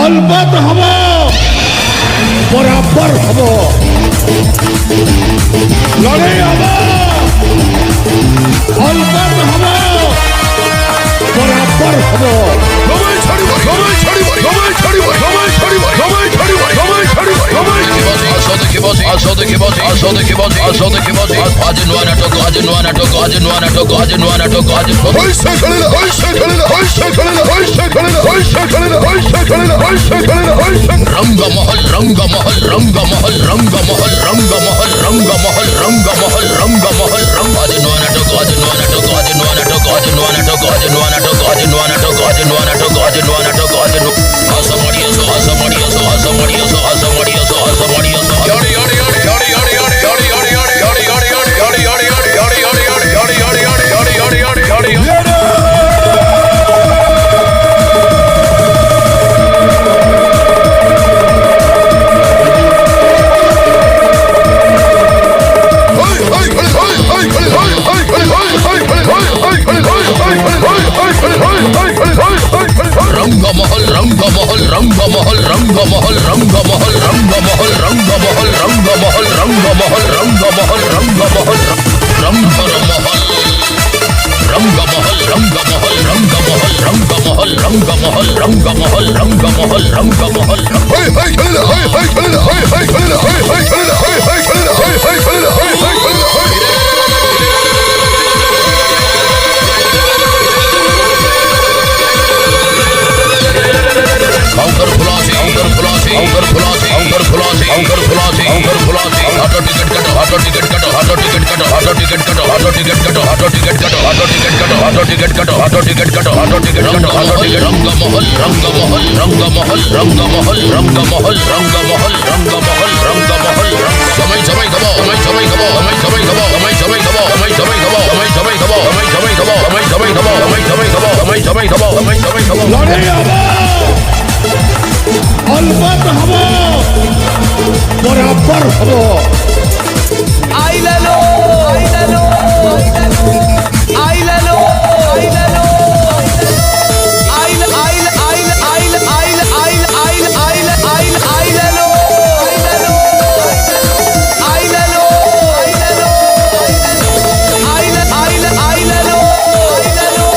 अलबत हम बराबर हम लड़े हम अलबत हम बराबर हम अलबत हम बराबर हम आई ले लो आई ले लो आई ले लो आई ले लो आइल आइल आइल आइल आइल आइल आइल आइल आइल आइल लो आइल लो आइल आइल आइल लो